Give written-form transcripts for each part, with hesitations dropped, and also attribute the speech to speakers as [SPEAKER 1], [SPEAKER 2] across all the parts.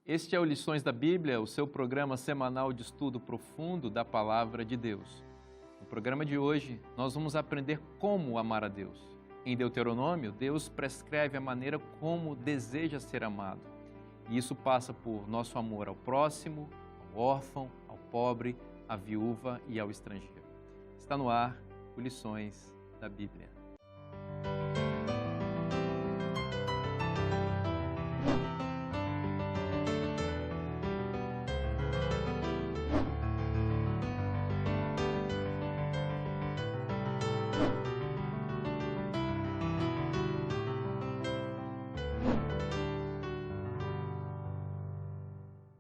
[SPEAKER 1] Este é o Lições da Bíblia, o seu programa semanal de estudo profundo da Palavra de Deus. No programa de hoje, nós vamos aprender como amar a Deus. Em Deuteronômio, Deus prescreve a maneira como deseja ser amado. E isso passa por nosso amor ao próximo, ao órfão, ao pobre, à viúva e ao estrangeiro. Está no ar o Lições da Bíblia.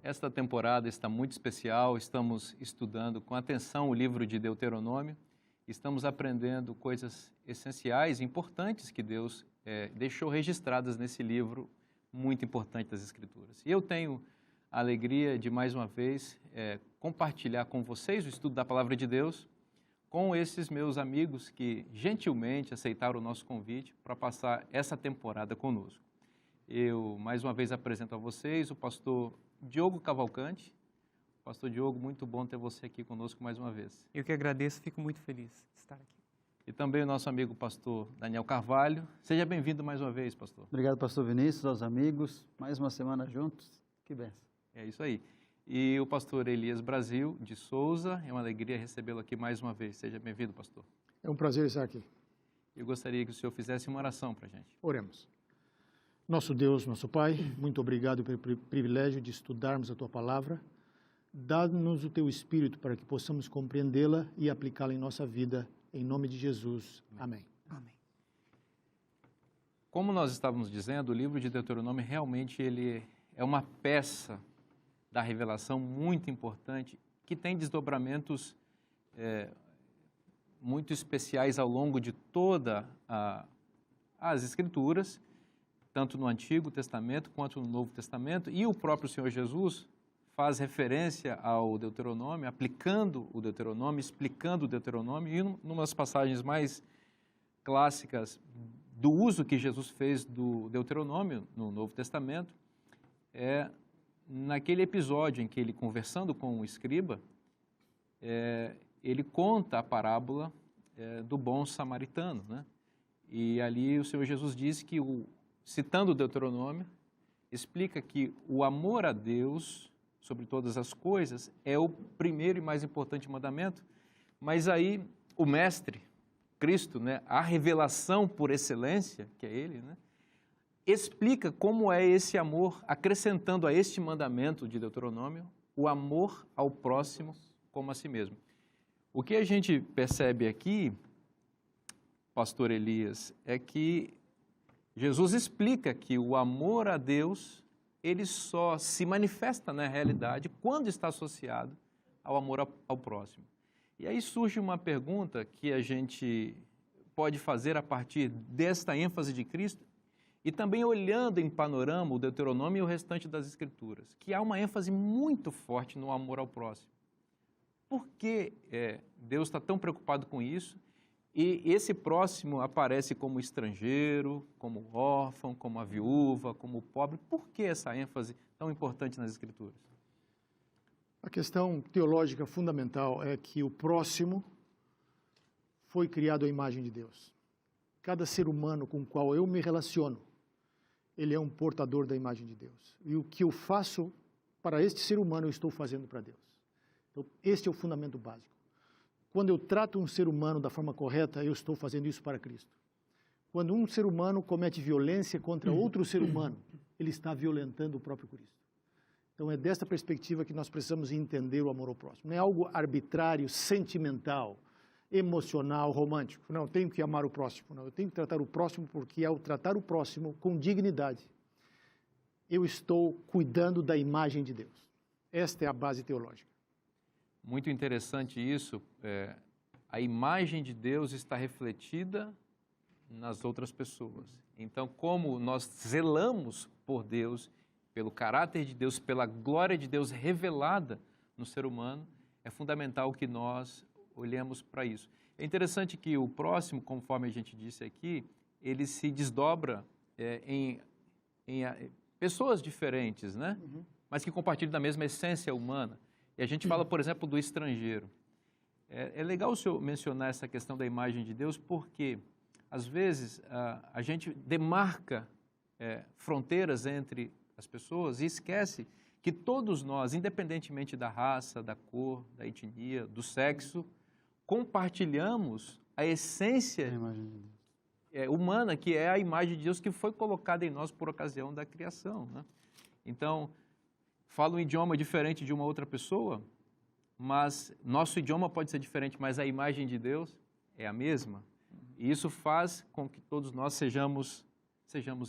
[SPEAKER 1] Esta temporada está muito especial, estamos estudando com atenção o livro de Deuteronômio, estamos aprendendo coisas essenciais e importantes que Deus deixou registradas nesse livro muito importante das Escrituras. E eu tenho a alegria de, mais uma vez, compartilhar com vocês o estudo da Palavra de Deus com esses meus amigos que gentilmente aceitaram o nosso convite para passar essa temporada conosco. Eu, mais uma vez, apresento a vocês o pastor Diogo Cavalcante. Pastor Diogo, muito bom ter você aqui conosco mais uma vez.
[SPEAKER 2] Eu que agradeço, fico muito feliz de estar aqui.
[SPEAKER 1] E também o nosso amigo pastor Daniel Carvalho. Seja bem-vindo mais uma vez, pastor.
[SPEAKER 3] Obrigado, pastor Vinícius, aos amigos. Mais uma semana juntos. Que benção.
[SPEAKER 1] É isso aí. E o pastor Elias Brasil de Souza. É uma alegria recebê-lo aqui mais uma vez. Seja bem-vindo, pastor.
[SPEAKER 4] É um prazer estar aqui.
[SPEAKER 1] Eu gostaria que o senhor fizesse uma oração para a gente.
[SPEAKER 4] Oremos. Nosso Deus, nosso Pai, muito obrigado pelo privilégio de estudarmos a Tua Palavra. Dá-nos o Teu Espírito para que possamos compreendê-la e aplicá-la em nossa vida. Em nome de Jesus. Amém.
[SPEAKER 2] Amém.
[SPEAKER 1] Como nós estávamos dizendo, o livro de Deuteronômio realmente ele é uma peça da revelação muito importante, que tem desdobramentos muito especiais ao longo de todas as Escrituras, tanto no Antigo Testamento quanto no Novo Testamento, e o próprio Senhor Jesus faz referência ao Deuteronômio, aplicando o Deuteronômio, explicando o Deuteronômio, e numa das passagens mais clássicas do uso que Jesus fez do Deuteronômio no Novo Testamento, é naquele episódio em que ele, conversando com o escriba, ele conta a parábola do bom samaritano, né? E ali o Senhor Jesus diz que, citando o Deuteronômio, explica que o amor a Deus sobre todas as coisas é o primeiro e mais importante mandamento, mas aí o Mestre, Cristo, né, a revelação por excelência, que é Ele, né, explica como é esse amor, acrescentando a este mandamento de Deuteronômio, o amor ao próximo como a si mesmo. O que a gente percebe aqui, pastor Elias, é que Jesus explica que o amor a Deus, ele só se manifesta na realidade quando está associado ao amor ao próximo. E aí surge uma pergunta que a gente pode fazer a partir desta ênfase de Cristo e também olhando em panorama o Deuteronômio e o restante das Escrituras, que há uma ênfase muito forte no amor ao próximo. Por que Deus está tão preocupado com isso? E esse próximo aparece como estrangeiro, como órfão, como a viúva, como pobre. Por que essa ênfase tão importante nas Escrituras?
[SPEAKER 4] A questão teológica fundamental é que o próximo foi criado à imagem de Deus. Cada ser humano com o qual eu me relaciono, ele é um portador da imagem de Deus. E o que eu faço para este ser humano, eu estou fazendo para Deus. Então, este é o fundamento básico. Quando eu trato um ser humano da forma correta, eu estou fazendo isso para Cristo. Quando um ser humano comete violência contra outro ser humano, ele está violentando o próprio Cristo. Então é desta perspectiva que nós precisamos entender o amor ao próximo. Não é algo arbitrário, sentimental, emocional, romântico. Não, eu tenho que amar o próximo. Não, eu tenho que tratar o próximo porque ao tratar o próximo com dignidade, eu estou cuidando da imagem de Deus. Esta é a base teológica.
[SPEAKER 1] Muito interessante isso, a imagem de Deus está refletida nas outras pessoas. Então, como nós zelamos por Deus, pelo caráter de Deus, pela glória de Deus revelada no ser humano, é fundamental que nós olhemos para isso. É interessante que o próximo, conforme a gente disse aqui, ele se desdobra em pessoas diferentes, né? mas que compartilham da mesma essência humana. E a gente fala, por exemplo, do estrangeiro. É legal o senhor mencionar essa questão da imagem de Deus, porque, às vezes, a gente demarca fronteiras entre as pessoas e esquece que todos nós, independentemente da raça, da cor, da etnia, do sexo, compartilhamos a essência humana, que é a imagem de Deus que foi colocada em nós por ocasião da criação, né? Então, fala um idioma diferente de uma outra pessoa, mas nosso idioma pode ser diferente, mas a imagem de Deus é a mesma. E isso faz com que todos nós sejamos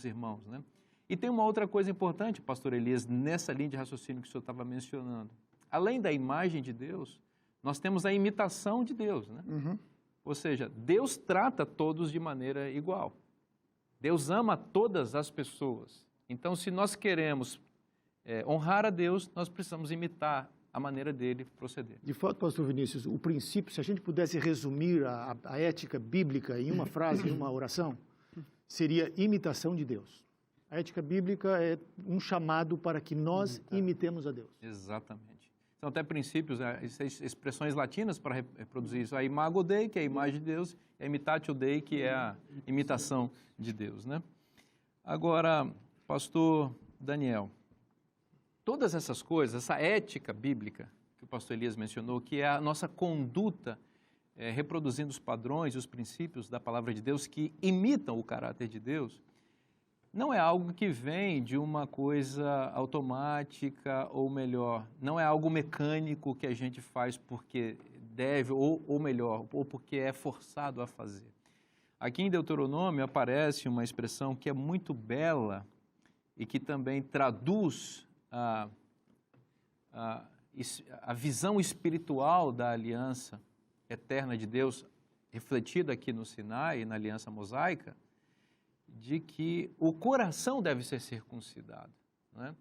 [SPEAKER 1] irmãos, né? E tem uma outra coisa importante, pastor Elias, nessa linha de raciocínio que o senhor estava mencionando. Além da imagem de Deus, nós temos a imitação de Deus, né? Ou seja, Deus trata todos de maneira igual. Deus ama todas as pessoas. Então, se nós queremos honrar a Deus, nós precisamos imitar a maneira dele proceder.
[SPEAKER 4] De fato, pastor Vinícius, o princípio, se a gente pudesse resumir a ética bíblica em uma frase, em uma oração, seria imitação de Deus. A ética bíblica é um chamado para que nós imitemos a Deus.
[SPEAKER 1] Exatamente. São até princípios, expressões latinas para reproduzir isso. A imago Dei, que é a imagem de Deus, e a imitatio Dei, que é a imitação de Deus, né? Agora, pastor Daniel, todas essas coisas, essa ética bíblica que o pastor Elias mencionou, que é a nossa conduta reproduzindo os padrões e os princípios da palavra de Deus que imitam o caráter de Deus, não é algo que vem de uma coisa automática, ou melhor, não é algo mecânico que a gente faz porque deve, ou melhor, ou porque é forçado a fazer. Aqui em Deuteronômio aparece uma expressão que é muito bela e que também traduz a visão espiritual da aliança eterna de Deus, refletida aqui no Sinai, na aliança mosaica, de que o coração deve ser circuncidado, né?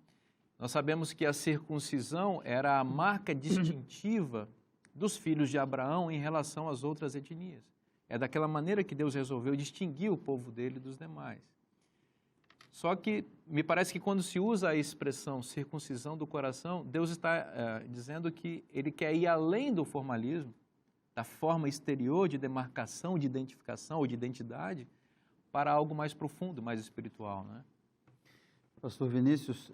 [SPEAKER 1] Nós sabemos que a circuncisão era a marca distintiva dos filhos de Abraão em relação às outras etnias. É daquela maneira que Deus resolveu distinguir o povo dele dos demais. Só que me parece que quando se usa a expressão circuncisão do coração, Deus está dizendo que ele quer ir além do formalismo, da forma exterior de demarcação, de identificação ou de identidade, para algo mais profundo, mais espiritual, né?
[SPEAKER 3] Pastor Vinícius,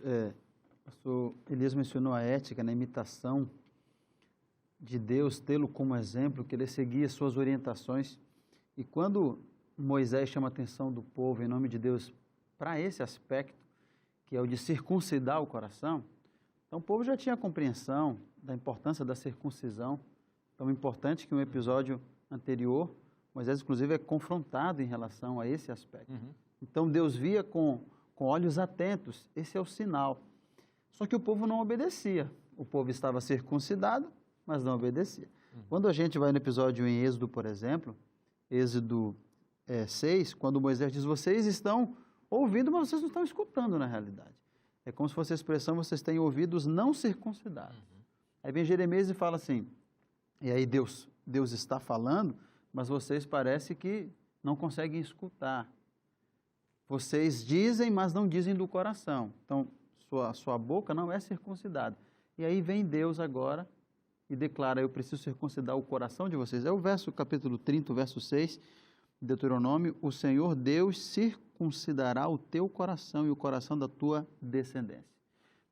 [SPEAKER 3] pastor Elias mencionou a ética na imitação de Deus, tê-lo como exemplo, que ele seguia suas orientações. E quando Moisés chama a atenção do povo, em nome de Deus, para esse aspecto, que é o de circuncidar o coração, então o povo já tinha compreensão da importância da circuncisão, tão importante que um episódio anterior, Moisés, inclusive, é confrontado em relação a esse aspecto. Então, Deus via com olhos atentos, esse é o sinal. Só que o povo não obedecia. O povo estava circuncidado, mas não obedecia. Quando a gente vai no episódio em Êxodo, por exemplo, Êxodo 6, quando Moisés diz, vocês estão ouvindo, mas vocês não estão escutando na realidade. É como se fosse a expressão, vocês têm ouvidos não circuncidados. Aí vem Jeremias e fala assim, e aí Deus está falando, mas vocês parece que não conseguem escutar. Vocês dizem, mas não dizem do coração. Então, sua boca não é circuncidada. E aí vem Deus agora e declara, eu preciso circuncidar o coração de vocês. É o capítulo 30, o verso 6, de Deuteronômio, o Senhor Deus circuncidará o teu coração e o coração da tua descendência.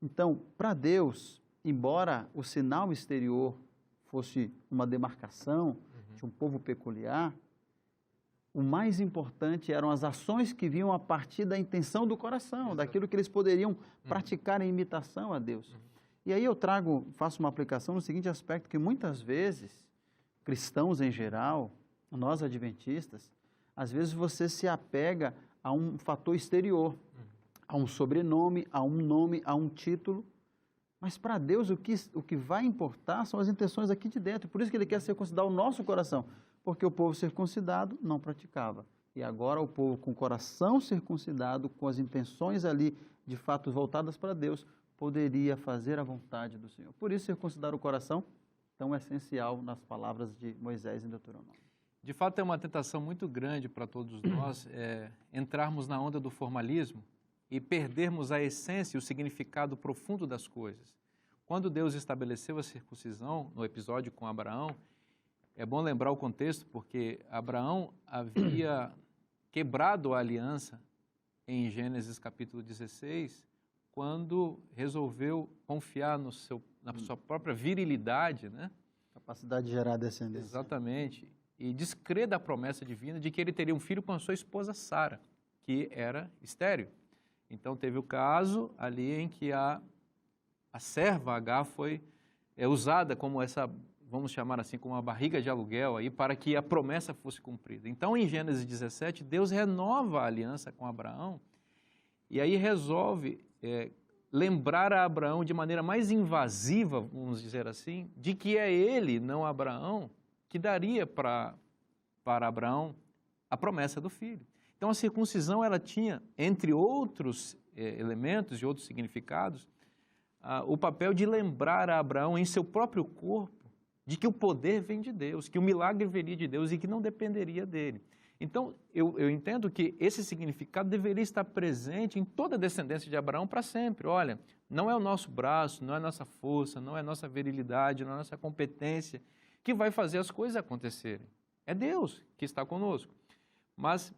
[SPEAKER 3] Então, para Deus, embora o sinal exterior fosse uma demarcação de um povo peculiar, o mais importante eram as ações que vinham a partir da intenção do coração, daquilo que eles poderiam praticar em imitação a Deus. E aí eu faço uma aplicação no seguinte aspecto, que muitas vezes, cristãos em geral, nós adventistas, às vezes você se apega a um fator exterior, a um sobrenome, a um nome, a um título, mas para Deus o que vai importar são as intenções aqui de dentro. Por isso que Ele quer circuncidar o nosso coração, porque o povo circuncidado não praticava. E agora o povo com o coração circuncidado, com as intenções ali de fato voltadas para Deus, poderia fazer a vontade do Senhor. Por isso circuncidar o coração tão essencial nas palavras de Moisés em Deuteronômio.
[SPEAKER 1] De fato, é uma tentação muito grande para todos nós entrarmos na onda do formalismo e perdermos a essência e o significado profundo das coisas. Quando Deus estabeleceu a circuncisão, no episódio com Abraão, é bom lembrar o contexto, porque Abraão havia quebrado a aliança em Gênesis capítulo 16, quando resolveu confiar na sua própria virilidade, né?
[SPEAKER 3] Capacidade de gerar descendência.
[SPEAKER 1] Exatamente. E descrer da promessa divina de que ele teria um filho com a sua esposa Sara, que era estéril. Então teve o caso ali em que a serva Agar foi usada como essa, vamos chamar assim, como uma barriga de aluguel aí, para que a promessa fosse cumprida. Então em Gênesis 17, Deus renova a aliança com Abraão e aí resolve lembrar a Abraão de maneira mais invasiva, vamos dizer assim, de que é ele, não Abraão, que daria para Abraão a promessa do filho. Então a circuncisão ela tinha, entre outros elementos e outros significados, o papel de lembrar a Abraão em seu próprio corpo de que o poder vem de Deus, que o milagre viria de Deus e que não dependeria dele. Então, eu entendo que esse significado deveria estar presente em toda a descendência de Abraão para sempre. Olha, não é o nosso braço, não é a nossa força, não é a nossa virilidade, não é a nossa competência que vai fazer as coisas acontecerem. É Deus que está conosco. Mas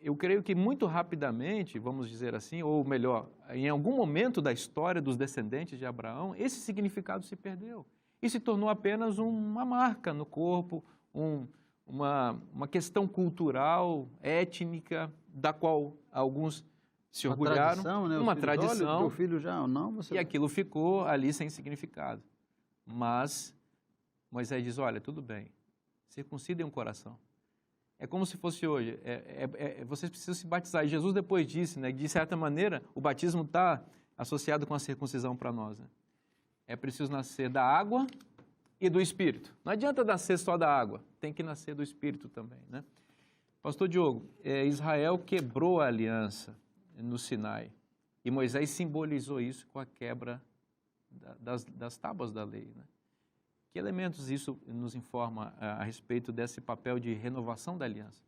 [SPEAKER 1] eu creio que muito rapidamente, vamos dizer assim, ou melhor, em algum momento da história dos descendentes de Abraão, esse significado se perdeu e se tornou apenas uma marca no corpo, uma questão cultural, étnica, da qual alguns se orgulharam.
[SPEAKER 3] Tradição, né?
[SPEAKER 1] Uma tradição.
[SPEAKER 3] Olha, teu filho já, não, você...
[SPEAKER 1] E aquilo ficou ali sem significado. Mas Moisés diz, olha, tudo bem, circuncidem o coração. É como se fosse hoje, vocês precisam se batizar. E Jesus depois disse, né, de certa maneira, o batismo está associado com a circuncisão para nós. Né? É preciso nascer da água e do Espírito. Não adianta nascer só da água, tem que nascer do Espírito também. Né? Pastor Diogo, Israel quebrou a aliança no Sinai e Moisés simbolizou isso com a quebra das tábuas da lei. Né? Que elementos isso nos informa a respeito desse papel de renovação da aliança?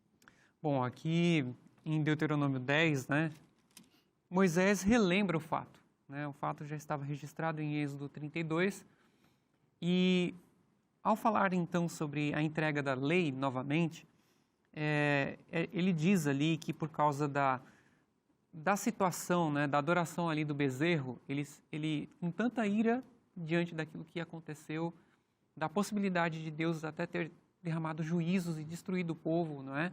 [SPEAKER 2] Bom, aqui em Deuteronômio 10, né, Moisés relembra o fato. Né? O fato já estava registrado em Êxodo 32. E ao falar então sobre a entrega da lei novamente, ele diz ali que por causa da situação, né, da adoração ali do bezerro, ele com tanta ira diante daquilo que aconteceu, da possibilidade de Deus até ter derramado juízos e destruído o povo, não é?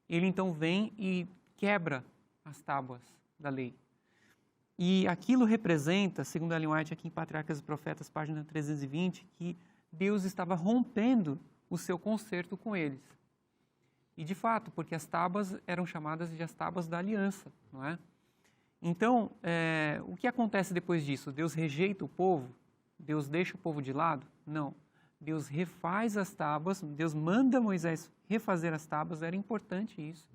[SPEAKER 2] Ele então vem e quebra as tábuas da lei. E aquilo representa, segundo Ellen White aqui em Patriarcas e Profetas, página 320, que Deus estava rompendo o seu concerto com eles. E de fato, porque as tábuas eram chamadas de as tábuas da aliança, não é? Então, o que acontece depois disso? Deus rejeita o povo? Deus deixa o povo de lado? Não. Deus refaz as tábuas, Deus manda Moisés refazer as tábuas, era importante isso.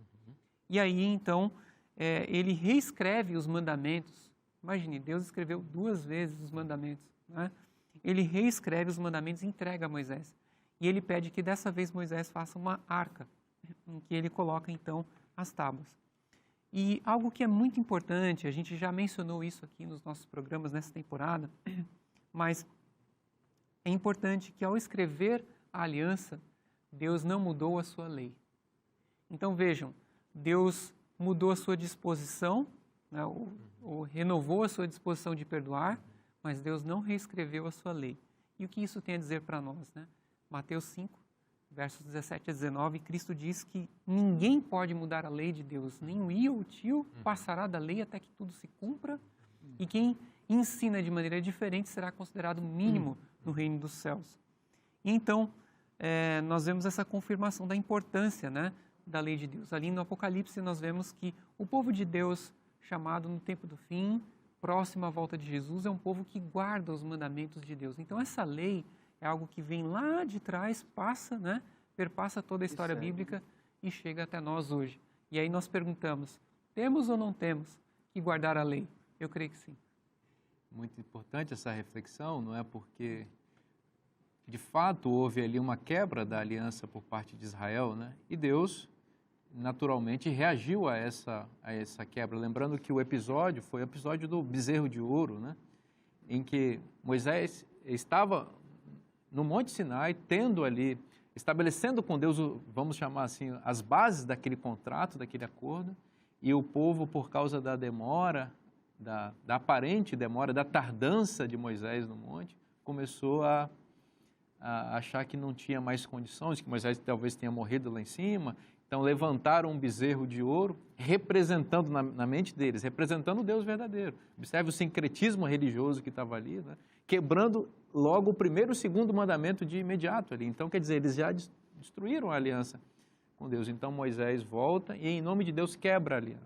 [SPEAKER 2] E aí, então, ele reescreve os mandamentos. Imagine, Deus escreveu 2 vezes os mandamentos. Né? Ele reescreve os mandamentos e entrega a Moisés. E ele pede que dessa vez Moisés faça uma arca, em que ele coloca, então, as tábuas. E algo que é muito importante, a gente já mencionou isso aqui nos nossos programas nessa temporada, mas é importante que ao escrever a aliança, Deus não mudou a sua lei. Então vejam, Deus mudou a sua disposição, né, ou renovou a sua disposição de perdoar, mas Deus não reescreveu a sua lei. E o que isso tem a dizer para nós? Né? Mateus 5, versos 17 a 19, Cristo diz que ninguém pode mudar a lei de Deus, nem o i ou o tio passará da lei até que tudo se cumpra, e quem ensina de maneira diferente será considerado mínimo no reino dos céus. E então, nós vemos essa confirmação da importância, né, da lei de Deus. Ali no Apocalipse nós vemos que o povo de Deus, chamado no tempo do fim, próximo à volta de Jesus, é um povo que guarda os mandamentos de Deus. Então essa lei é algo que vem lá de trás, passa, né, perpassa toda a história bíblica e chega até nós hoje. E aí nós perguntamos, temos ou não temos que guardar a lei? Eu creio que sim.
[SPEAKER 1] Muito importante essa reflexão, não é? Porque, de fato, houve ali uma quebra da aliança por parte de Israel, né? E Deus naturalmente reagiu a essa quebra. Lembrando que o episódio foi o episódio do bezerro de ouro, né? Em que Moisés estava no Monte Sinai, tendo ali, estabelecendo com Deus, vamos chamar assim, as bases daquele contrato, daquele acordo, e o povo, por causa da demora, da aparente demora, da tardança de Moisés no monte, começou a achar que não tinha mais condições, que Moisés talvez tenha morrido lá em cima. Então levantaram um bezerro de ouro, representando na mente deles, representando o Deus verdadeiro. Observe o sincretismo religioso que estava ali, né? Quebrando logo o primeiro e o segundo mandamento de imediato ali. Então, quer dizer, eles já destruíram a aliança com Deus. Então Moisés volta e, em nome de Deus, quebra ali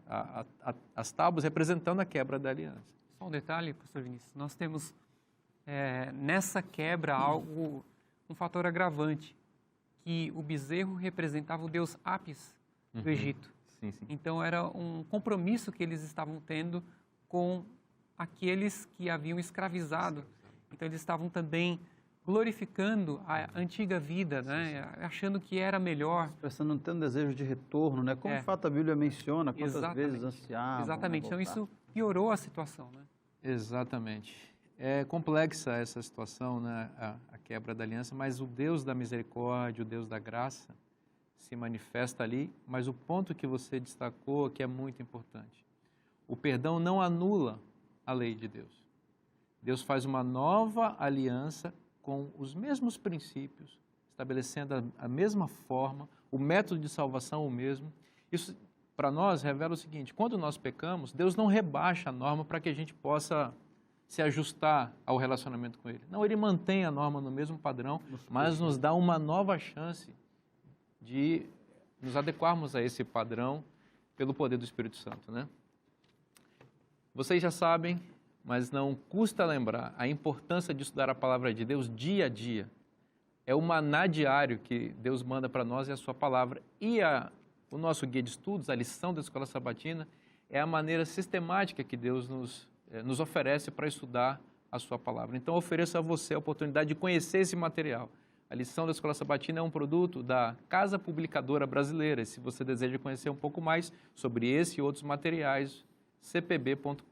[SPEAKER 1] as tábuas, representando a quebra da aliança.
[SPEAKER 2] Só um detalhe, pastor Vinícius, nós temos nessa quebra um fator agravante, que o bezerro representava o deus Apis do Egito.
[SPEAKER 1] Sim, sim.
[SPEAKER 2] Então era um compromisso que eles estavam tendo com aqueles que haviam escravizado. Então eles estavam também glorificando a antiga vida, né? Achando que era melhor.
[SPEAKER 3] Expressando não ter um desejo de retorno, né? Como de fato a Bíblia menciona, quantas vezes ansiavam.
[SPEAKER 2] Exatamente, então isso piorou a situação, né?
[SPEAKER 1] Exatamente. É complexa essa situação, né? A quebra da aliança, mas o Deus da misericórdia, o Deus da graça, se manifesta ali, mas o ponto que você destacou que é muito importante. O perdão não anula a lei de Deus. Deus faz uma nova aliança com os mesmos princípios, estabelecendo a mesma forma, o método de salvação o mesmo. Isso, para nós, revela o seguinte: quando nós pecamos, Deus não rebaixa a norma para que a gente possa se ajustar ao relacionamento com Ele. Não, Ele mantém a norma no mesmo padrão, mas nos dá uma nova chance de nos adequarmos a esse padrão pelo poder do Espírito Santo, né? Vocês já sabem, mas não custa lembrar a importância de estudar a palavra de Deus dia a dia. É o maná diário que Deus manda para nós, é a sua palavra. E o nosso guia de estudos, a lição da Escola Sabatina, é a maneira sistemática que Deus nos oferece para estudar a sua palavra. Então, eu ofereço a você a oportunidade de conhecer esse material. A lição da Escola Sabatina é um produto da Casa Publicadora Brasileira. E se você deseja conhecer um pouco mais sobre esse e outros materiais, cpb.com.br.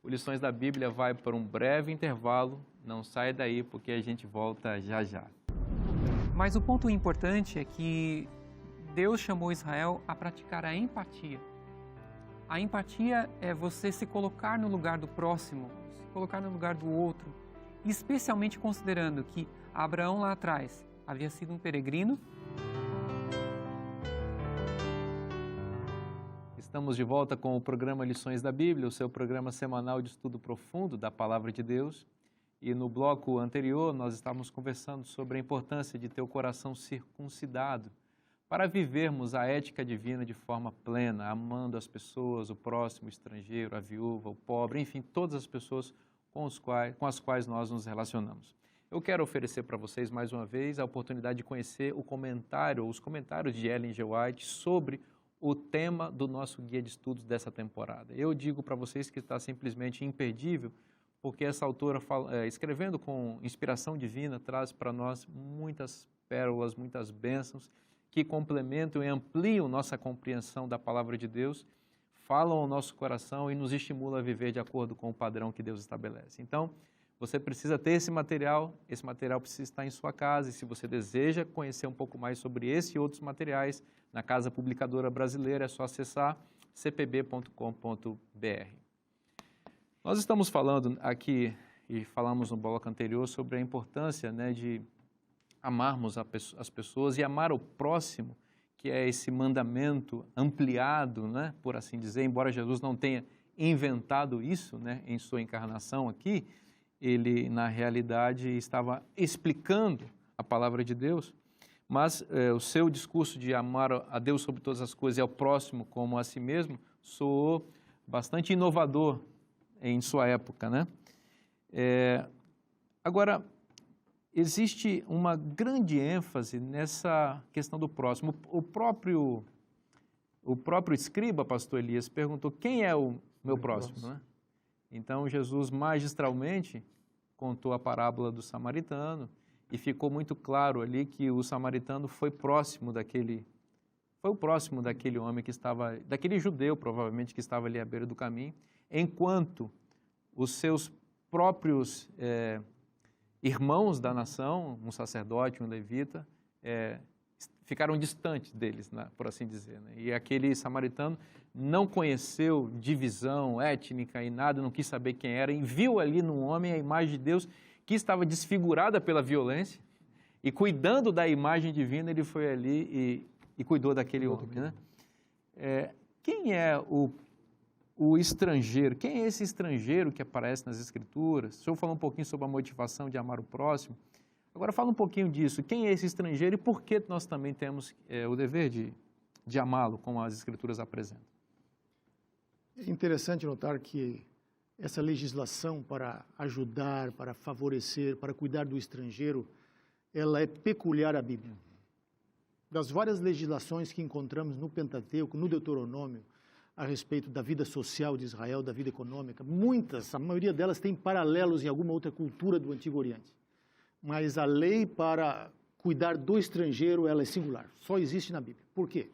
[SPEAKER 1] O Lições da Bíblia vai para um breve intervalo. Não saia daí, porque a gente volta já já.
[SPEAKER 2] Mas o ponto importante é que Deus chamou Israel a praticar a empatia. A empatia é você se colocar no lugar do próximo, se colocar no lugar do outro, especialmente considerando que Abraão lá atrás havia sido um peregrino.
[SPEAKER 1] Estamos de volta com o programa Lições da Bíblia, o seu programa semanal de estudo profundo da Palavra de Deus. E no bloco anterior nós estávamos conversando sobre a importância de ter o coração circuncidado para vivermos a ética divina de forma plena, amando as pessoas, o próximo, o estrangeiro, a viúva, o pobre, enfim, todas as pessoas com as quais nós nos relacionamos. Eu quero oferecer para vocês mais uma vez a oportunidade de conhecer os comentários de Ellen G. White sobre o tema do nosso guia de estudos dessa temporada. Eu digo para vocês que está simplesmente imperdível, porque essa autora, escrevendo com inspiração divina, traz para nós muitas pérolas, muitas bênçãos, que complementam e ampliam nossa compreensão da palavra de Deus, falam ao nosso coração e nos estimulam a viver de acordo com o padrão que Deus estabelece. Então, você precisa ter esse material precisa estar em sua casa, e se você deseja conhecer um pouco mais sobre esse e outros materiais, na Casa Publicadora Brasileira, é só acessar cpb.com.br. Nós estamos falando aqui, e falamos no bloco anterior, sobre a importância, né, de amarmos as pessoas e amar o próximo, que é esse mandamento ampliado, né, por assim dizer, embora Jesus não tenha inventado isso, né, em sua encarnação aqui, ele, na realidade, estava explicando a palavra de Deus, mas o seu discurso de amar a Deus sobre todas as coisas e ao próximo como a si mesmo soou bastante inovador em sua época, né? Agora, existe uma grande ênfase nessa questão do próximo. O próprio escriba, pastor Elias, perguntou: quem é o meu próximo? Né? Então, Jesus magistralmente contou a parábola do samaritano e ficou muito claro ali que o samaritano foi próximo daquele foi o próximo daquele homem que estava, daquele judeu, provavelmente, que estava ali à beira do caminho, enquanto os seus próprios irmãos da nação, um sacerdote, um levita, ficaram distantes deles, né, por assim dizer. Né? E aquele samaritano não conheceu divisão étnica e nada, não quis saber quem era, e viu ali no homem a imagem de Deus que estava desfigurada pela violência, e cuidando da imagem divina, ele foi ali e cuidou daquele homem. Né? Quem é o estrangeiro? Quem é esse estrangeiro que aparece nas Escrituras? O senhor falou um pouquinho sobre a motivação de amar o próximo. Agora fala um pouquinho disso. Quem é esse estrangeiro e por que nós também temos o dever de amá-lo, como as Escrituras apresentam?
[SPEAKER 4] É interessante notar que essa legislação para ajudar, para favorecer, para cuidar do estrangeiro, ela é peculiar à Bíblia. Das várias legislações que encontramos no Pentateuco, no Deuteronômio, a respeito da vida social de Israel, da vida econômica, muitas, a maioria delas tem paralelos em alguma outra cultura do Antigo Oriente. Mas a lei para cuidar do estrangeiro, ela é singular, só existe na Bíblia. Por quê?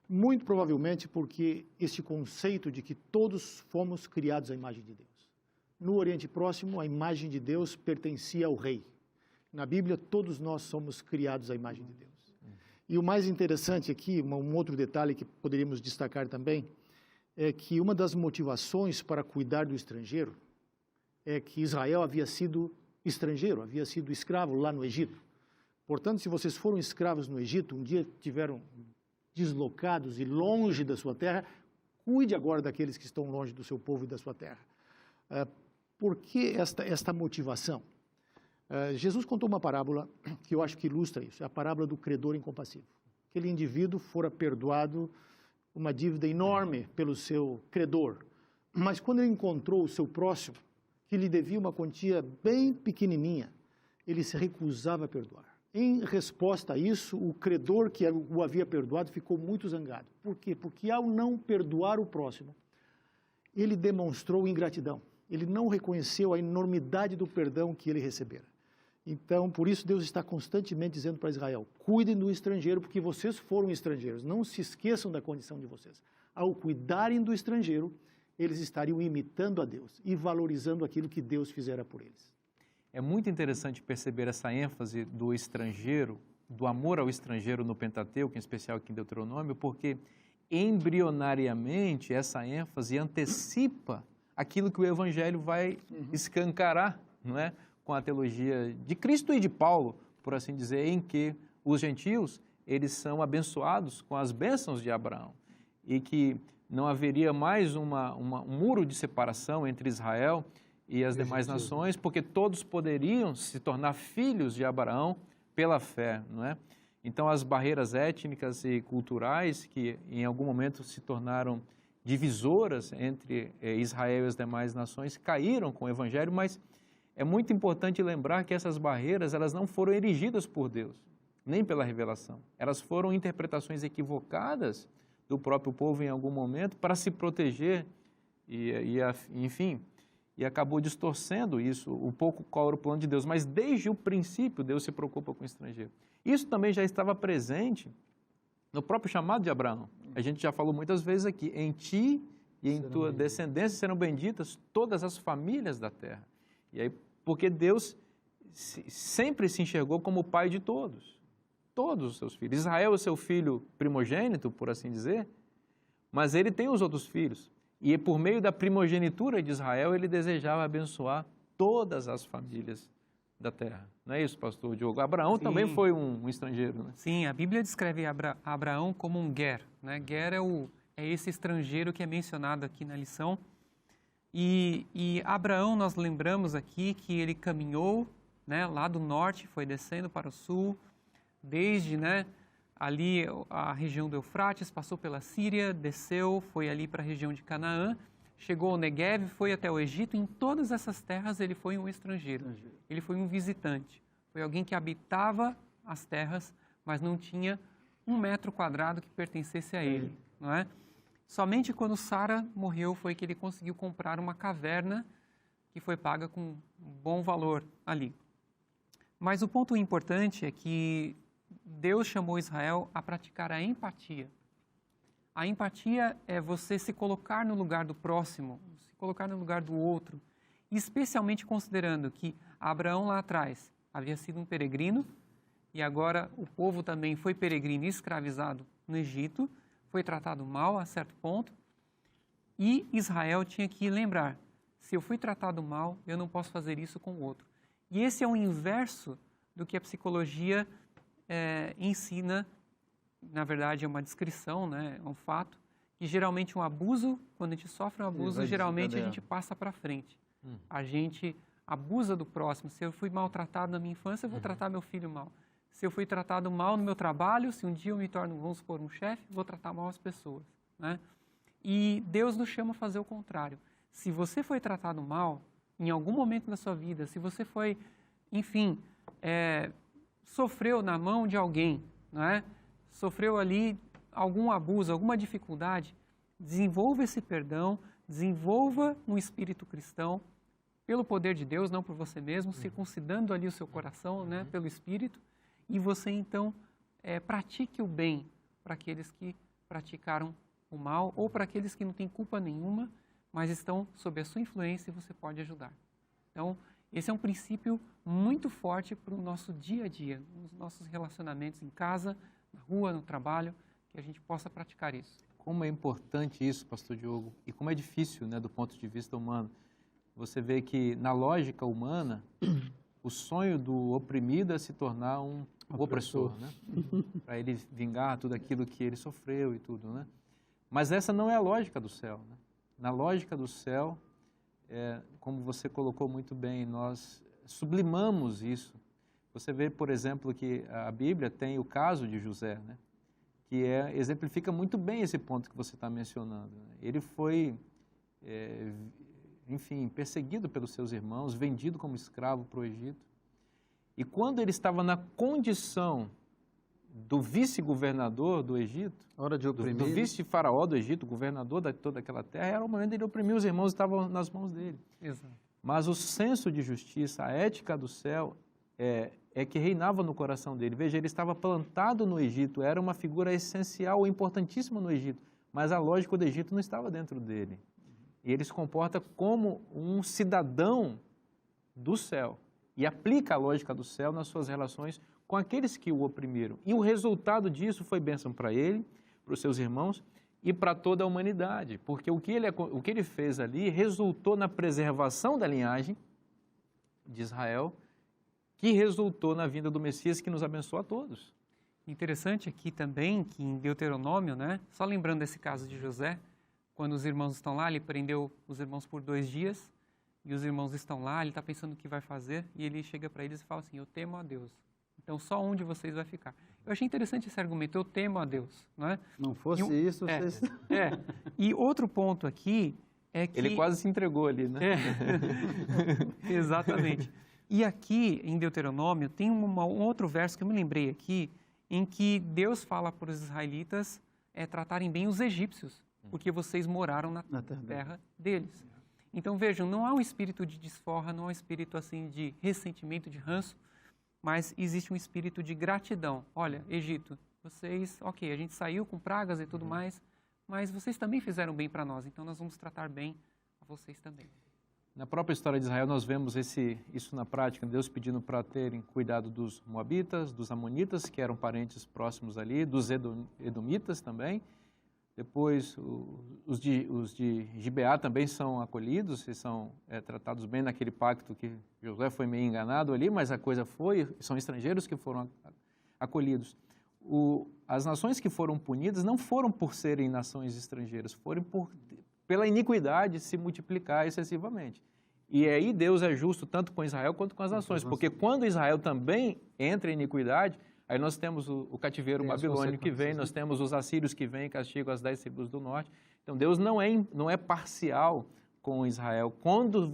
[SPEAKER 4] Muito provavelmente porque este conceito de que todos fomos criados à imagem de Deus. No Oriente Próximo, a imagem de Deus pertencia ao rei. Na Bíblia, todos nós somos criados à imagem de Deus. E o mais interessante aqui, um outro detalhe que poderíamos destacar também, é que uma das motivações para cuidar do estrangeiro é que Israel havia sido estrangeiro, havia sido escravo lá no Egito. Portanto, se vocês foram escravos no Egito, um dia tiveram deslocados e longe da sua terra, cuide agora daqueles que estão longe do seu povo e da sua terra. Por que esta motivação? Jesus contou uma parábola que eu acho que ilustra isso, é a parábola do credor incompassível. Aquele indivíduo fora perdoado uma dívida enorme pelo seu credor, mas quando ele encontrou o seu próximo, que lhe devia uma quantia bem pequenininha, ele se recusava a perdoar. Em resposta a isso, o credor que o havia perdoado ficou muito zangado. Por quê? Porque ao não perdoar o próximo, ele demonstrou ingratidão. Ele não reconheceu a enormidade do perdão que ele recebera. Então, por isso Deus está constantemente dizendo para Israel, cuidem do estrangeiro, porque vocês foram estrangeiros, não se esqueçam da condição de vocês. Ao cuidarem do estrangeiro, eles estariam imitando a Deus e valorizando aquilo que Deus fizera por eles.
[SPEAKER 1] É muito interessante perceber essa ênfase do estrangeiro, do amor ao estrangeiro no Pentateuco, em especial aqui em Deuteronômio, porque embrionariamente essa ênfase antecipa aquilo que o Evangelho vai escancarar, não é? Com a teologia de Cristo e de Paulo, por assim dizer, em que os gentios, eles são abençoados com as bênçãos de Abraão e que não haveria mais um muro de separação entre Israel e as demais nações, porque todos poderiam se tornar filhos de Abraão pela fé, não é? Então, as barreiras étnicas e culturais que em algum momento se tornaram divisoras entre Israel e as demais nações caíram com o Evangelho, mas é muito importante lembrar que essas barreiras elas não foram erigidas por Deus, nem pela revelação. Elas foram interpretações equivocadas do próprio povo em algum momento para se proteger enfim, e acabou distorcendo isso, um pouco qual era o plano de Deus. Mas desde o princípio Deus se preocupa com o estrangeiro. Isso também já estava presente no próprio chamado de Abraão. A gente já falou muitas vezes aqui, em ti e em tua descendência serão benditas todas as famílias da terra. E aí, porque Deus sempre se enxergou como o pai de todos os seus filhos. Israel é o seu filho primogênito, por assim dizer, mas ele tem os outros filhos. E por meio da primogenitura de Israel, ele desejava abençoar todas as famílias da terra. Não é isso, pastor Diogo? Abraão também foi um estrangeiro, né?
[SPEAKER 2] Sim, a Bíblia descreve Abraão como um ger, né? Ger é esse estrangeiro que é mencionado aqui na lição. E Abraão, nós lembramos aqui que ele caminhou, né, lá do norte, foi descendo para o sul, desde, né, ali a região do Eufrates, passou pela Síria, desceu, foi ali para a região de Canaã, chegou ao Neguev, foi até o Egito. Em todas essas terras ele foi um estrangeiro, ele foi um visitante, foi alguém que habitava as terras, mas não tinha 1 metro quadrado que pertencesse a ele, não é? Somente quando Sara morreu foi que ele conseguiu comprar uma caverna que foi paga com um bom valor ali. Mas o ponto importante é que Deus chamou Israel a praticar a empatia. A empatia é você se colocar no lugar do próximo, se colocar no lugar do outro, especialmente considerando que Abraão lá atrás havia sido um peregrino e agora o povo também foi peregrino e escravizado no Egito, foi tratado mal a certo ponto, e Israel tinha que lembrar, se eu fui tratado mal, eu não posso fazer isso com o outro. E esse é o inverso do que a psicologia ensina. Na verdade, é uma descrição, né? É um fato, que geralmente um abuso, quando a gente sofre um abuso, geralmente a gente passa para frente. A gente abusa do próximo. Se eu fui maltratado na minha infância, eu vou tratar meu filho mal. Se eu fui tratado mal no meu trabalho, se um dia eu me torno, vamos supor, um chefe, vou tratar mal as pessoas, né? E Deus nos chama a fazer o contrário. Se você foi tratado mal, em algum momento da sua vida, se você foi, enfim, sofreu na mão de alguém, não é? Sofreu ali algum abuso, alguma dificuldade, desenvolva esse perdão, desenvolva um espírito cristão, pelo poder de Deus, não por você mesmo, circuncidando ali o seu coração, né, pelo Espírito, e você então pratique o bem para aqueles que praticaram o mal ou para aqueles que não têm culpa nenhuma, mas estão sob a sua influência e você pode ajudar. Então, esse é um princípio muito forte para o nosso dia a dia, nos nossos relacionamentos em casa, na rua, no trabalho, que a gente possa praticar isso.
[SPEAKER 1] Como é importante isso, pastor Diogo, e como é difícil, né, do ponto de vista humano. Você vê que, na lógica humana, o sonho do oprimido é se tornar um opressor, né? Para ele vingar tudo aquilo que ele sofreu e tudo, né? Mas essa não é a lógica do céu, né? Na lógica do céu, como você colocou muito bem, nós sublimamos isso. Você vê, por exemplo, que a Bíblia tem o caso de José, né? Que exemplifica muito bem esse ponto que você está mencionando, né? Ele foi, enfim, perseguido pelos seus irmãos, vendido como escravo para o Egito. E quando ele estava na condição do vice-governador do Egito, do vice-faraó do Egito, governador de toda aquela terra, era o momento dele oprimir os irmãos que estavam nas mãos dele.
[SPEAKER 2] Exato.
[SPEAKER 1] Mas o senso de justiça, a ética do céu, é que reinava no coração dele. Veja, ele estava plantado no Egito, era uma figura essencial, importantíssima no Egito, mas a lógica do Egito não estava dentro dele. E ele se comporta como um cidadão do céu e aplica a lógica do céu nas suas relações com aqueles que o oprimiram. E o resultado disso foi bênção para ele, para os seus irmãos e para toda a humanidade, porque o que ele fez ali resultou na preservação da linhagem de Israel, que resultou na vinda do Messias, que nos abençoa a todos.
[SPEAKER 2] Interessante aqui também que em Deuteronômio, né, só lembrando desse caso de José, quando os irmãos estão lá, ele prendeu os irmãos por 2 dias, e os irmãos estão lá, ele está pensando o que vai fazer, e ele chega para eles e fala assim, eu temo a Deus, então só um de vocês vai ficar. Eu achei interessante esse argumento, eu temo a Deus. Não é?
[SPEAKER 3] Não fosse isso, vocês...
[SPEAKER 2] E outro ponto aqui é que...
[SPEAKER 1] Ele quase se entregou ali, né?
[SPEAKER 2] Exatamente. E aqui, em Deuteronômio, tem um outro verso que eu me lembrei aqui, em que Deus fala para os israelitas tratarem bem os egípcios, porque vocês moraram na terra deles. Então, vejam, não há um espírito de desforra, não há um espírito assim de ressentimento, de ranço, mas existe um espírito de gratidão. Olha, Egito, vocês, ok, a gente saiu com pragas e tudo mais, mas vocês também fizeram bem para nós, então nós vamos tratar bem a vocês também.
[SPEAKER 1] Na própria história de Israel, nós vemos isso na prática, Deus pedindo para terem cuidado dos moabitas, dos amonitas, que eram parentes próximos ali, dos edomitas também. Depois, os de Gibeá também são acolhidos e são tratados bem naquele pacto que Josué foi meio enganado ali, mas a coisa são estrangeiros que foram acolhidos. As nações que foram punidas não foram por serem nações estrangeiras, foram pela iniquidade se multiplicar excessivamente. E aí Deus é justo tanto com Israel quanto com as nações, porque quando Israel também entra em iniquidade, aí nós temos o cativeiro babilônico que vem, nós temos os assírios que vêm e castigam as 10 tribos do norte. Então Deus não é parcial com Israel quando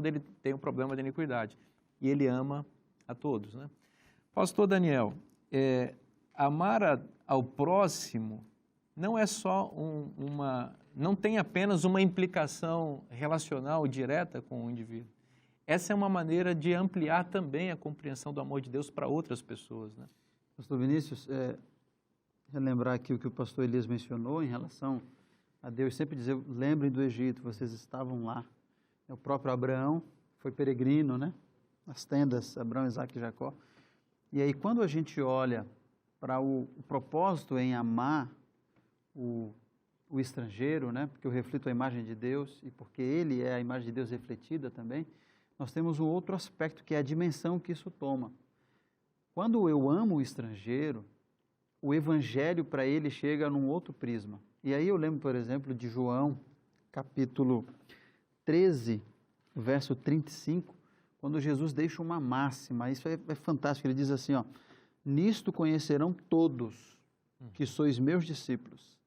[SPEAKER 1] ele tem um problema de iniquidade. E ele ama a todos, né? Pastor Daniel, amar ao próximo não é só não tem apenas uma implicação relacional direta com o indivíduo. Essa é uma maneira de ampliar também a compreensão do amor de Deus para outras pessoas, né?
[SPEAKER 3] Pastor Vinícius, relembrar aqui o que o pastor Elias mencionou em relação a Deus sempre dizer, lembrem do Egito, vocês estavam lá. O próprio Abraão foi peregrino, né? Nas tendas, Abraão, Isaac e Jacó. E aí, quando a gente olha para o propósito em amar o estrangeiro, né? Porque eu reflito a imagem de Deus e porque ele é a imagem de Deus refletida também, nós temos um outro aspecto que é a dimensão que isso toma. Quando eu amo o estrangeiro, o evangelho para ele chega num outro prisma. E aí eu lembro, por exemplo, de João, capítulo 13, verso 35, quando Jesus deixa uma máxima, isso é fantástico, ele diz assim, ó, nisto conhecerão todos que sois meus discípulos,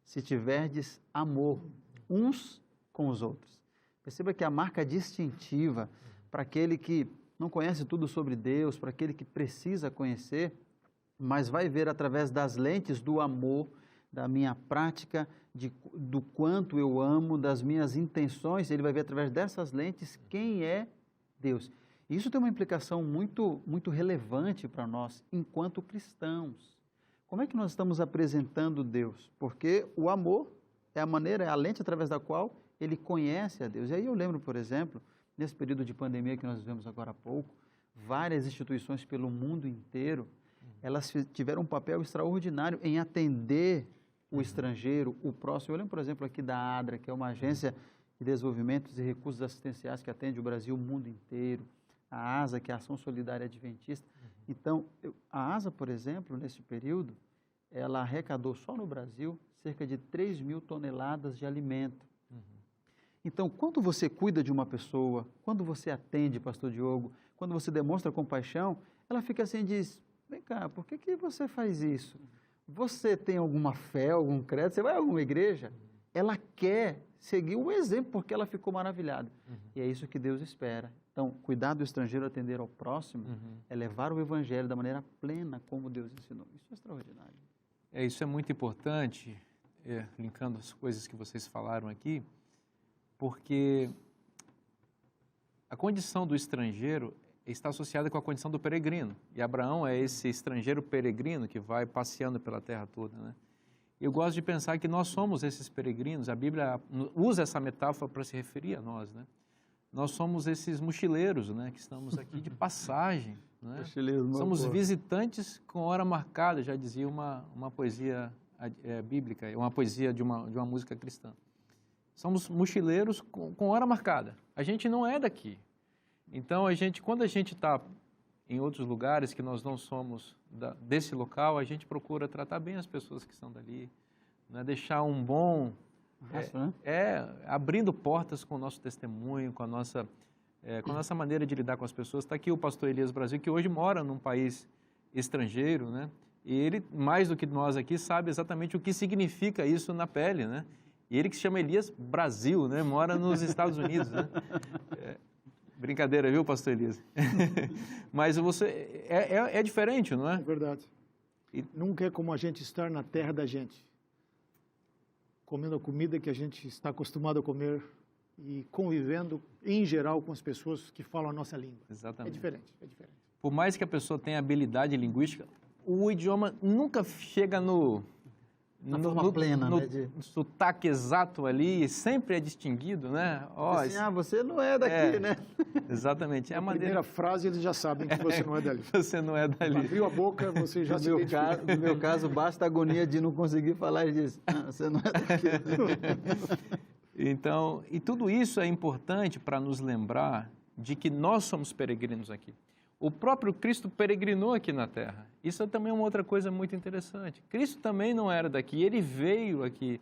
[SPEAKER 3] se tiverdes amor uns com os outros. Perceba que a marca distintiva para aquele que não conhece tudo sobre Deus, para aquele que precisa conhecer, mas vai ver através das lentes do amor, da minha prática, do quanto eu amo, das minhas intenções, ele vai ver através dessas lentes quem é Deus. Isso tem uma implicação muito, muito relevante para nós, enquanto cristãos. Como é que nós estamos apresentando Deus? Porque o amor é a maneira, é a lente através da qual ele conhece a Deus. E aí eu lembro, por exemplo, nesse período de pandemia que nós vivemos agora há pouco, várias instituições pelo mundo inteiro, elas tiveram um papel extraordinário em atender o estrangeiro, o próximo. Eu lembro, por exemplo, aqui da ADRA, que é uma agência de desenvolvimento e recursos assistenciais que atende o Brasil, o mundo inteiro. A ASA, que é a Ação Solidária Adventista. Então, a ASA, por exemplo, nesse período, ela arrecadou só no Brasil cerca de 3 mil toneladas de alimento. Então, quando você cuida de uma pessoa, quando você atende, pastor Diogo, quando você demonstra compaixão, ela fica assim e diz, vem cá, por que você faz isso? Você tem alguma fé, algum credo? Você vai a alguma igreja? Ela quer seguir o exemplo, porque ela ficou maravilhada. E é isso que Deus espera. Então, cuidar do estrangeiro, atender ao próximo, é levar o evangelho da maneira plena como Deus ensinou. Isso é extraordinário.
[SPEAKER 1] Isso é muito importante, linkando as coisas que vocês falaram aqui, porque a condição do estrangeiro está associada com a condição do peregrino. E Abraão é esse estrangeiro peregrino que vai passeando pela terra toda, né? Eu gosto de pensar que nós somos esses peregrinos. A Bíblia usa essa metáfora para se referir a nós, né? Nós somos esses mochileiros, né? Que estamos aqui de passagem, né? Somos visitantes com hora marcada, já dizia uma poesia bíblica, uma poesia de uma música cristã. Somos mochileiros com hora marcada. A gente não é daqui. Então, quando a gente está em outros lugares que nós não somos desse local, a gente procura tratar bem as pessoas que estão dali, né? Deixar um bom... abrindo portas com o nosso testemunho, com a nossa maneira de lidar com as pessoas. Está aqui o pastor Elias Brasil, que hoje mora num país estrangeiro, né? E ele, mais do que nós aqui, sabe exatamente o que significa isso na pele, né? E ele que se chama Elias Brasil, né? Mora nos Estados Unidos, né? Brincadeira, viu, pastor Elias? Mas você é diferente, não é?
[SPEAKER 4] É verdade. Nunca é como a gente estar na terra da gente, comendo a comida que a gente está acostumado a comer e convivendo, em geral, com as pessoas que falam a nossa língua.
[SPEAKER 1] Exatamente.
[SPEAKER 4] É diferente, é diferente.
[SPEAKER 1] Por mais que a pessoa tenha habilidade linguística, o idioma nunca chega
[SPEAKER 3] na forma plena,
[SPEAKER 1] no
[SPEAKER 3] né?
[SPEAKER 1] sotaque exato ali, sempre é distinguido, né?
[SPEAKER 3] Assim, você não é daqui, né?
[SPEAKER 1] Exatamente.
[SPEAKER 4] Na primeira frase, eles já sabem que você não é dali.
[SPEAKER 1] Você não é dali.
[SPEAKER 4] Abriu a boca, você já se identifica.
[SPEAKER 3] No meu caso, basta a agonia de não conseguir falar e diz, você não é daqui.
[SPEAKER 1] Então, e tudo isso é importante para nos lembrar de que nós somos peregrinos aqui. O próprio Cristo peregrinou aqui na Terra. Isso é também uma outra coisa muito interessante. Cristo também não era daqui, ele veio aqui,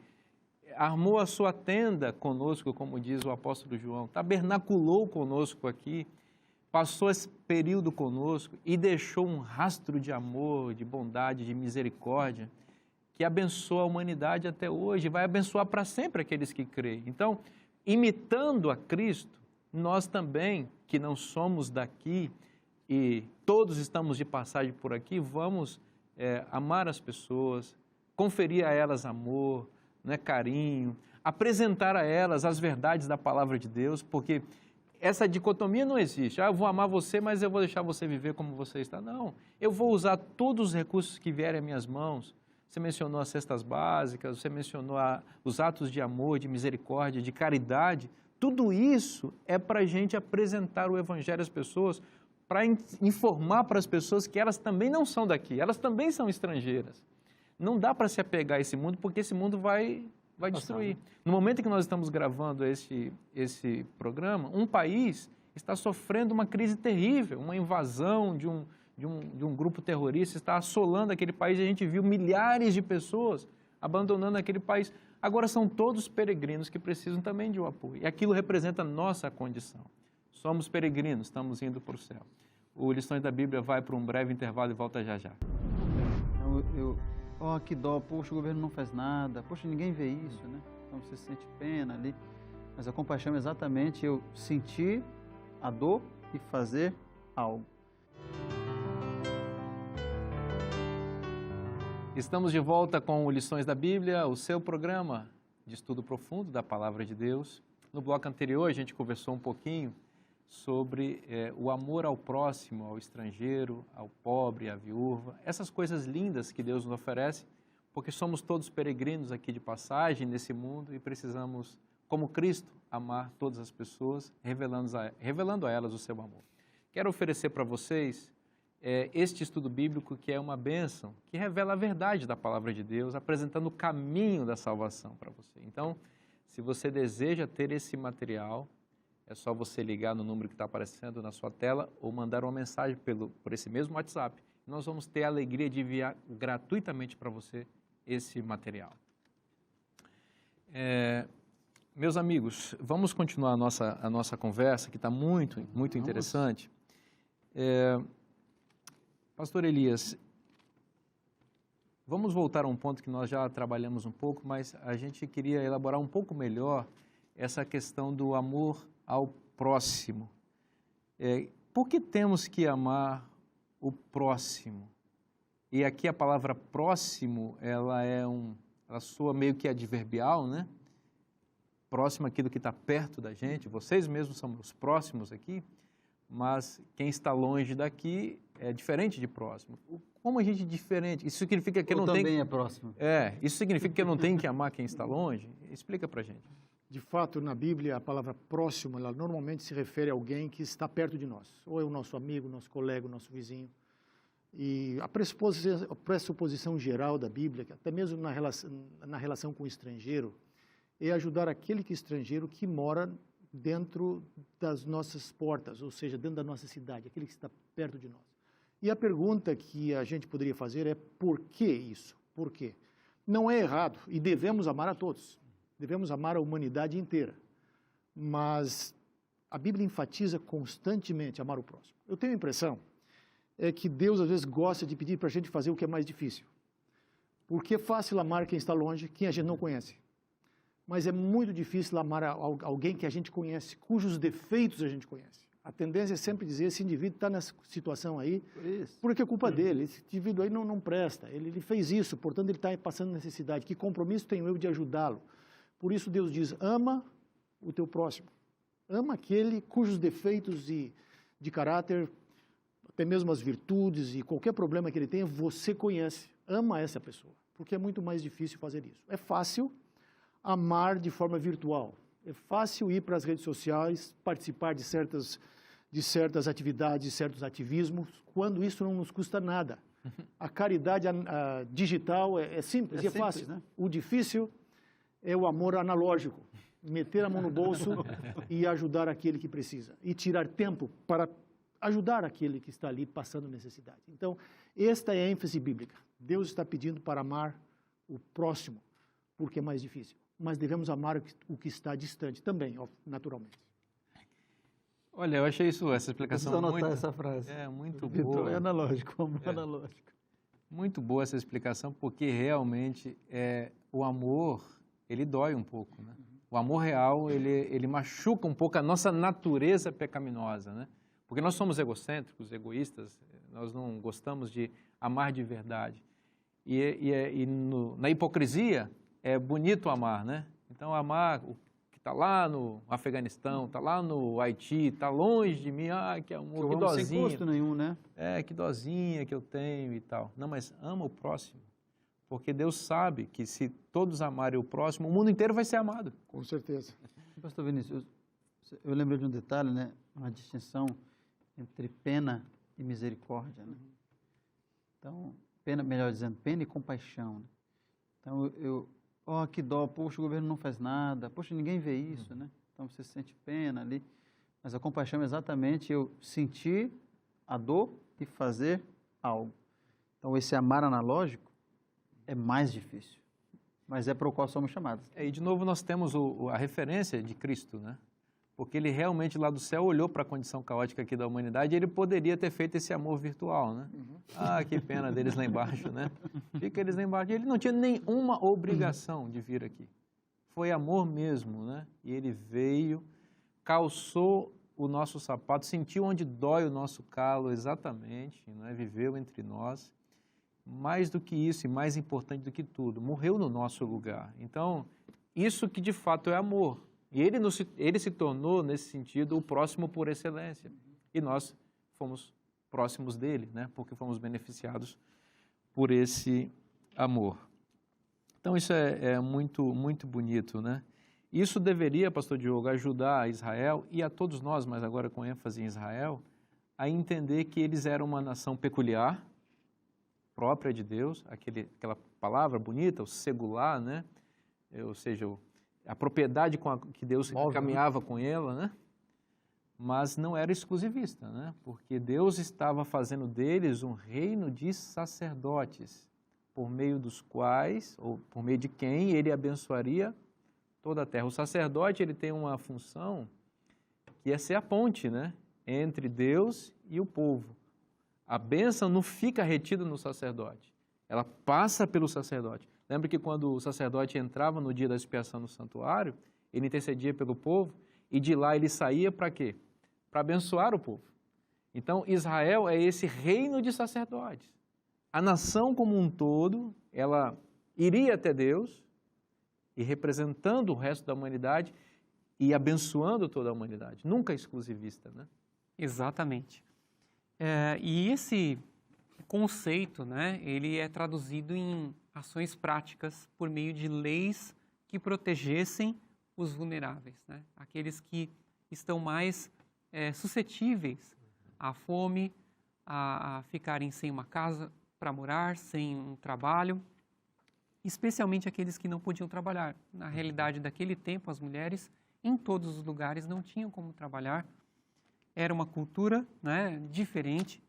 [SPEAKER 1] armou a sua tenda conosco, como diz o apóstolo João, tabernaculou conosco aqui, passou esse período conosco e deixou um rastro de amor, de bondade, de misericórdia, que abençoa a humanidade até hoje, vai abençoar para sempre aqueles que creem. Então, imitando a Cristo, nós também, que não somos daqui, e todos estamos de passagem por aqui, vamos amar as pessoas, conferir a elas amor, né, carinho, apresentar a elas as verdades da palavra de Deus, porque essa dicotomia não existe. Eu vou amar você, mas eu vou deixar você viver como você está. Não, eu vou usar todos os recursos que vierem às minhas mãos. Você mencionou as cestas básicas, você mencionou os atos de amor, de misericórdia, de caridade. Tudo isso é para a gente apresentar o Evangelho às pessoas, para informar para as pessoas que elas também não são daqui, elas também são estrangeiras. Não dá para se apegar a esse mundo, porque esse mundo vai destruir. No momento em que nós estamos gravando esse programa, um país está sofrendo uma crise terrível, uma invasão de um grupo terrorista, está assolando aquele país, e a gente viu milhares de pessoas abandonando aquele país. Agora são todos peregrinos que precisam também de um apoio, e aquilo representa a nossa condição. Somos peregrinos, estamos indo para o céu. O Lições da Bíblia vai para um breve intervalo e volta já já.
[SPEAKER 3] Que dó, poxa, o governo não faz nada, poxa, ninguém vê isso, né? Então você sente pena ali, mas a compaixão é exatamente eu sentir a dor e fazer algo.
[SPEAKER 1] Estamos de volta com o Lições da Bíblia, o seu programa de estudo profundo da Palavra de Deus. No bloco anterior a gente conversou um pouquinho sobre o amor ao próximo, ao estrangeiro, ao pobre, à viúva, essas coisas lindas que Deus nos oferece, porque somos todos peregrinos aqui de passagem nesse mundo e precisamos, como Cristo, amar todas as pessoas, revelando a elas o seu amor. Quero oferecer para vocês este estudo bíblico que é uma bênção, que revela a verdade da Palavra de Deus, apresentando o caminho da salvação para você. Então, se você deseja ter esse material, é só você ligar no número que está aparecendo na sua tela ou mandar uma mensagem por esse mesmo WhatsApp. Nós vamos ter a alegria de enviar gratuitamente para você esse material. Meus amigos, vamos continuar a nossa conversa, que está muito interessante. Pastor Elias, vamos voltar a um ponto que nós já trabalhamos um pouco, mas a gente queria elaborar um pouco melhor essa questão do amor ao próximo. Por que temos que amar o próximo? E aqui a palavra próximo, ela soa meio que adverbial, né? Próximo aquilo que está perto da gente, vocês mesmos são os próximos aqui, mas quem está longe daqui é diferente de próximo. Como a gente é diferente? Isso significa que eu não tenho...
[SPEAKER 3] também é próximo.
[SPEAKER 1] Isso significa que eu não tenho que amar quem está longe? Explica para a gente.
[SPEAKER 4] De fato, na Bíblia, a palavra próximo, ela normalmente se refere a alguém que está perto de nós. Ou é o nosso amigo, nosso colega, nosso vizinho. E a pressuposição geral da Bíblia, até mesmo na relação com o estrangeiro, é ajudar aquele estrangeiro que mora dentro das nossas portas, ou seja, dentro da nossa cidade, aquele que está perto de nós. E a pergunta que a gente poderia fazer é por que isso? Por quê? Não é errado e devemos amar a todos. Devemos amar a humanidade inteira. Mas a Bíblia enfatiza constantemente amar o próximo. Eu tenho a impressão que Deus às vezes gosta de pedir para a gente fazer o que é mais difícil. Porque é fácil amar quem está longe, quem a gente não conhece. Mas é muito difícil amar alguém que a gente conhece, cujos defeitos a gente conhece. A tendência é sempre dizer, esse indivíduo está nessa situação aí, porque é culpa dele, esse indivíduo aí não presta, ele fez isso, portanto ele está passando necessidade. Que compromisso tenho eu de ajudá-lo? Por isso Deus diz, ama o teu próximo. Ama aquele cujos defeitos de caráter, até mesmo as virtudes e qualquer problema que ele tenha, você conhece. Ama essa pessoa, porque é muito mais difícil fazer isso. É fácil amar de forma virtual. É fácil ir para as redes sociais, participar de certas atividades, de certos ativismos, quando isso não nos custa nada. A caridade digital é simples e é fácil. Né? O difícil é o amor analógico. Meter a mão no bolso e ajudar aquele que precisa. E tirar tempo para ajudar aquele que está ali passando necessidade. Então, esta é a ênfase bíblica. Deus está pedindo para amar o próximo, porque é mais difícil. Mas devemos amar o que está distante também, naturalmente.
[SPEAKER 1] Olha, eu achei essa explicação muito...
[SPEAKER 3] essa frase.
[SPEAKER 1] Muito boa.
[SPEAKER 3] É analógico, analógico.
[SPEAKER 1] Muito boa essa explicação, porque realmente o amor, ele dói um pouco, né? O amor real, ele machuca um pouco a nossa natureza pecaminosa, né? Porque nós somos egocêntricos, egoístas, nós não gostamos de amar de verdade. Na hipocrisia, é bonito amar, né? Então, amar o que está lá no Afeganistão, está lá no Haiti, está longe de mim, que amor, que dozinha.
[SPEAKER 3] Sem custo nenhum, né?
[SPEAKER 1] Que dozinha que eu tenho e tal. Não, mas ama o próximo, porque Deus sabe que se todos amarem o próximo, o mundo inteiro vai ser amado.
[SPEAKER 4] Com certeza.
[SPEAKER 3] Pastor Vinícius, eu lembrei de um detalhe, né? Uma distinção entre pena e misericórdia, né? Então, pena, melhor dizendo, pena e compaixão, né? Então, que dó, poxa, o governo não faz nada, poxa, ninguém vê isso, né? Então, você sente pena ali, mas a compaixão é exatamente eu sentir a dor e fazer algo. Então, esse amar analógico é mais difícil, mas é para o qual somos chamados.
[SPEAKER 1] E, de novo, nós temos a referência de Cristo, né? Porque ele realmente lá do céu olhou para a condição caótica aqui da humanidade e ele poderia ter feito esse amor virtual, né? Que pena deles lá embaixo, né? Fica eles lá embaixo. Ele não tinha nenhuma obrigação de vir aqui. Foi amor mesmo, né? E ele veio, calçou o nosso sapato, sentiu onde dói o nosso calo exatamente, né? Viveu entre nós. Mais do que isso e mais importante do que tudo, morreu no nosso lugar. Então, isso que de fato é amor. E ele se tornou, nesse sentido, o próximo por excelência. E nós fomos próximos dele, né? Porque fomos beneficiados por esse amor. Então, isso é muito, muito bonito, né? Isso deveria, pastor Diogo, ajudar a Israel e a todos nós, mas agora com ênfase em Israel, a entender que eles eram uma nação peculiar, própria de Deus, aquela palavra bonita, o segular, né? Ou seja, a propriedade que Deus caminhava com ela, né? Mas não era exclusivista, né? Porque Deus estava fazendo deles um reino de sacerdotes, por meio dos quais, ou por meio de quem, ele abençoaria toda a terra. O sacerdote, ele tem uma função que é ser a ponte, né? Entre Deus e o povo. A bênção não fica retida no sacerdote, ela passa pelo sacerdote. Lembra que quando o sacerdote entrava no dia da expiação no santuário, ele intercedia pelo povo e de lá ele saía para quê? Para abençoar o povo. Então, Israel é esse reino de sacerdotes. A nação como um todo, ela iria até Deus e representando o resto da humanidade e abençoando toda a humanidade. Nunca exclusivista, né?
[SPEAKER 2] Exatamente. E esse conceito, né, ele é traduzido em ações práticas por meio de leis que protegessem os vulneráveis, né? Aqueles que estão mais suscetíveis à fome, a ficarem sem uma casa para morar, sem um trabalho, especialmente aqueles que não podiam trabalhar. Na realidade daquele tempo, as mulheres em todos os lugares não tinham como trabalhar. Era uma cultura, né, diferente,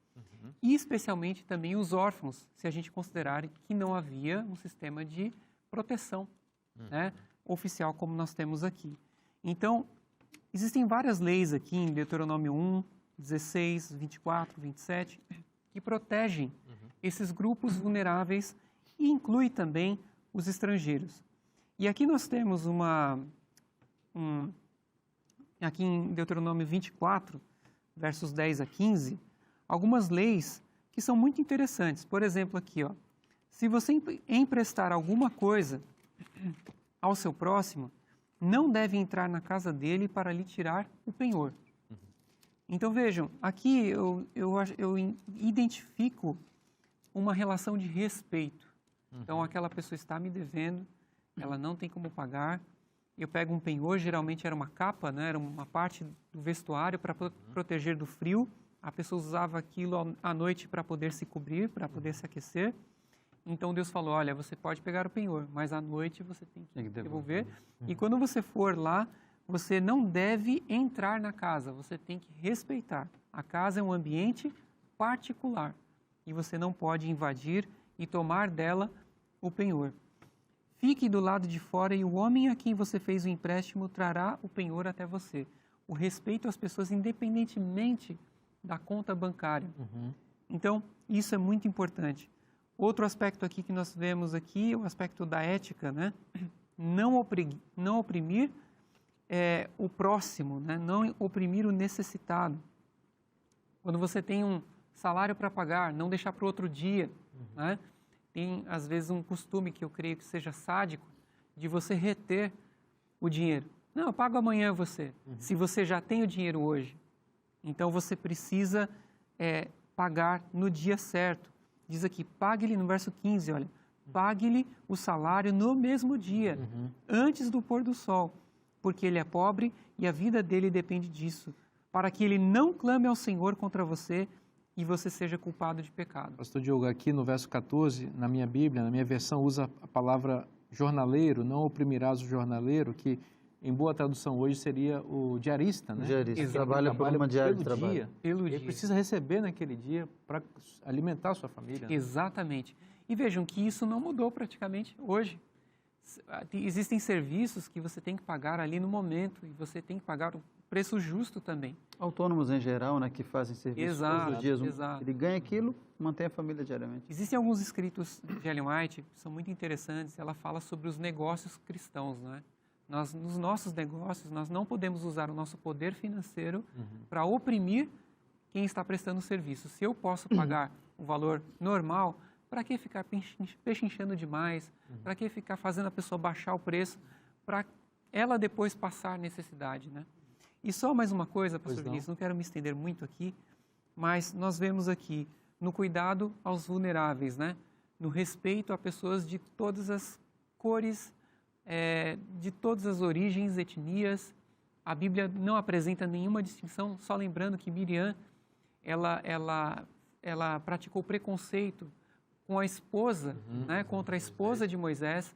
[SPEAKER 2] e especialmente também os órfãos, se a gente considerar que não havia um sistema de proteção, né, oficial como nós temos aqui. Então, existem várias leis aqui em Deuteronômio 1, 16, 24, 27, que protegem esses grupos vulneráveis e inclui também os estrangeiros. E aqui nós temos aqui em Deuteronômio 24, versos 10 a 15, algumas leis que são muito interessantes. Por exemplo, aqui, ó, se você emprestar alguma coisa ao seu próximo, não deve entrar na casa dele para lhe tirar o penhor. Então, vejam, aqui eu identifico uma relação de respeito. Então, aquela pessoa está me devendo, ela não tem como pagar, eu pego um penhor, geralmente era uma capa, né? Era uma parte do vestuário para proteger do frio. A pessoa usava aquilo à noite para poder se cobrir, para poder se aquecer. Então Deus falou, olha, você pode pegar o penhor, mas à noite você tem que devolver. E quando você for lá, você não deve entrar na casa, você tem que respeitar. A casa é um ambiente particular e você não pode invadir e tomar dela o penhor. Fique do lado de fora e o homem a quem você fez o empréstimo trará o penhor até você. O respeito às pessoas, independentemente da conta bancária. Então, isso é muito importante. Outro aspecto aqui que nós vemos aqui é o aspecto da ética, né? Não oprimir o próximo, né? Não oprimir o necessitado. Quando você tem um salário para pagar, não deixar para o outro dia, né? Tem, às vezes, um costume que eu creio que seja sádico, de você reter o dinheiro. Não, eu pago amanhã você. Se você já tem o dinheiro hoje, então você precisa pagar no dia certo. Diz aqui, pague-lhe, no verso 15, olha, pague-lhe o salário no mesmo dia, antes do pôr do sol, porque ele é pobre e a vida dele depende disso, para que ele não clame ao Senhor contra você e você seja culpado de pecado.
[SPEAKER 1] Pastor Diogo, aqui no verso 14, na minha Bíblia, na minha versão, usa a palavra jornaleiro, não oprimirás o jornaleiro, que em boa tradução hoje seria o diarista, né?
[SPEAKER 3] O diarista,
[SPEAKER 1] Aquele que
[SPEAKER 3] trabalha por uma diária de
[SPEAKER 1] pelo
[SPEAKER 3] trabalho.
[SPEAKER 1] dia.
[SPEAKER 2] Pelo
[SPEAKER 1] Ele
[SPEAKER 2] dia.
[SPEAKER 1] precisa receber naquele dia para alimentar a sua família. Né?
[SPEAKER 2] Exatamente. E vejam que isso não mudou praticamente hoje. Existem serviços que você tem que pagar ali no momento e você tem que pagar o preço justo também.
[SPEAKER 3] Autônomos em geral, né, que fazem serviço todos os dias.
[SPEAKER 2] Exato.
[SPEAKER 3] Ele ganha aquilo, mantém a família diariamente.
[SPEAKER 2] Existem alguns escritos de Ellen White que são muito interessantes. Ela fala sobre os negócios cristãos, não é? Nos nossos negócios, nós não podemos usar o nosso poder financeiro para oprimir quem está prestando serviço. Se eu posso pagar o valor normal, para que ficar pechinchando demais? Para que ficar fazendo a pessoa baixar o preço? Para ela depois passar necessidade, né? E só mais uma coisa, pastor Vinícius, não quero me estender muito aqui, mas nós vemos aqui no cuidado aos vulneráveis, né? No respeito a pessoas de todas as cores, de todas as origens, etnias. A Bíblia não apresenta nenhuma distinção, só lembrando que Miriam, ela praticou preconceito com a esposa, né, contra a esposa de Moisés.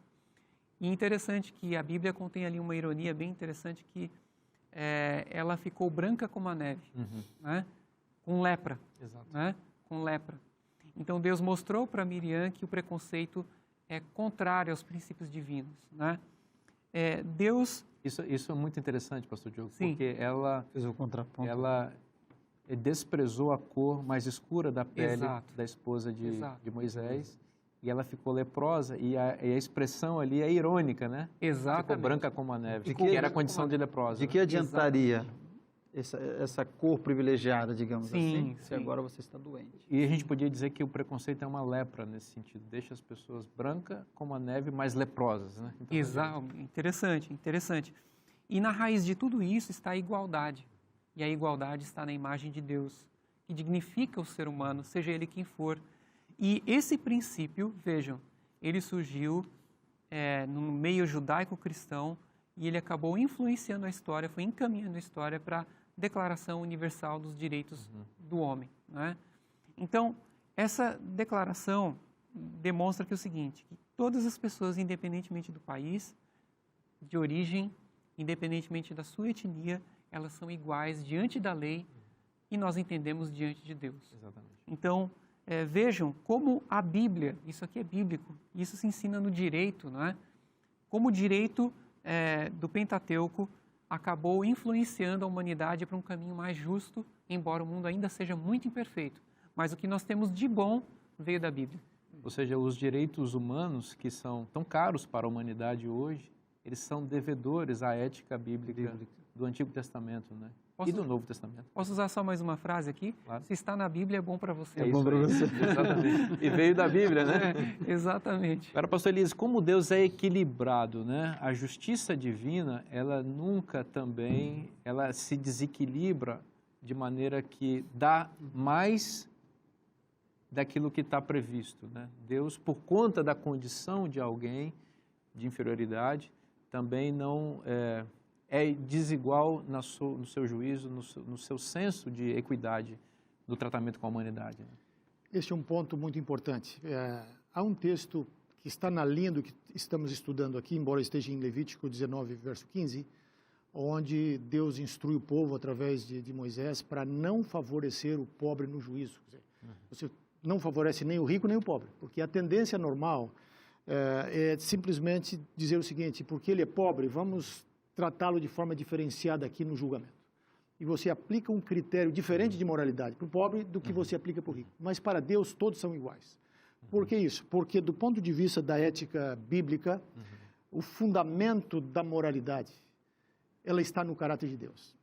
[SPEAKER 2] E interessante que a Bíblia contém ali uma ironia bem interessante que ela ficou branca como a neve, né, com lepra.
[SPEAKER 1] Exato.
[SPEAKER 2] Né, com lepra. Então Deus mostrou para Miriam que o preconceito é contrário aos princípios divinos, né? Deus...
[SPEAKER 1] Isso é muito interessante, pastor Diogo,
[SPEAKER 2] Sim.
[SPEAKER 1] porque ela
[SPEAKER 3] Fez o contraponto.
[SPEAKER 1] desprezou a cor mais escura da pele
[SPEAKER 2] Exato.
[SPEAKER 1] da esposa de
[SPEAKER 2] Exato.
[SPEAKER 1] Moisés e ela ficou leprosa e a expressão ali é irônica, né?
[SPEAKER 2] Exatamente.
[SPEAKER 1] Ficou branca como a neve,
[SPEAKER 3] De
[SPEAKER 1] que
[SPEAKER 3] que-
[SPEAKER 1] era a condição de leprosa.
[SPEAKER 3] De que adiantaria essa cor privilegiada, digamos
[SPEAKER 2] Sim,
[SPEAKER 3] assim, se
[SPEAKER 2] sim.
[SPEAKER 3] agora você está doente?
[SPEAKER 1] E a gente podia dizer que o preconceito é uma lepra nesse sentido, deixa as pessoas brancas como a neve, mas leprosas, né? Então,
[SPEAKER 2] Exato, interessante, interessante. E na raiz de tudo isso está a igualdade. E a igualdade está na imagem de Deus, que dignifica o ser humano, seja ele quem for. E esse princípio, vejam, ele surgiu no meio judaico-cristão e ele acabou influenciando a história, foi encaminhando a história para a Declaração Universal dos Direitos do Homem, né? Então, essa declaração demonstra que é o seguinte, que todas as pessoas, independentemente do país, de origem, independentemente da sua etnia, elas são iguais diante da lei e nós entendemos diante de Deus.
[SPEAKER 1] Exatamente.
[SPEAKER 2] Então, vejam como a Bíblia, isso aqui é bíblico, isso se ensina no direito, não é? Como o direito do Pentateuco acabou influenciando a humanidade para um caminho mais justo, embora o mundo ainda seja muito imperfeito. Mas o que nós temos de bom veio da Bíblia.
[SPEAKER 1] Ou seja, os direitos humanos que são tão caros para a humanidade hoje, eles são devedores à ética bíblica do Antigo Testamento, né? E do Novo Testamento.
[SPEAKER 2] Posso usar só mais uma frase aqui?
[SPEAKER 1] Claro.
[SPEAKER 2] Se está na Bíblia, é bom para você.
[SPEAKER 1] É bom para você. Exatamente. E veio da Bíblia, né?
[SPEAKER 2] Exatamente.
[SPEAKER 1] Agora, pastor Elias, como Deus é equilibrado, né? A justiça divina, ela nunca também, ela se desequilibra de maneira que dá mais daquilo que está previsto, né? Deus, por conta da condição de alguém de inferioridade, também não é desigual no seu juízo, no seu senso de equidade no tratamento com a humanidade. Né?
[SPEAKER 4] Este é um ponto muito importante. Há um texto que está na linha do que estamos estudando aqui, embora esteja em Levítico 19, verso 15, onde Deus instrui o povo através de Moisés para não favorecer o pobre no juízo. Quer dizer, você não favorece nem o rico nem o pobre, porque a tendência normal é simplesmente dizer o seguinte, porque ele é pobre, vamos tratá-lo de forma diferenciada aqui no julgamento. E você aplica um critério diferente de moralidade para o pobre do que você aplica para o rico. Mas para Deus todos são iguais. Por que isso? Porque do ponto de vista da ética bíblica, o fundamento da moralidade, ela está no caráter de Deus.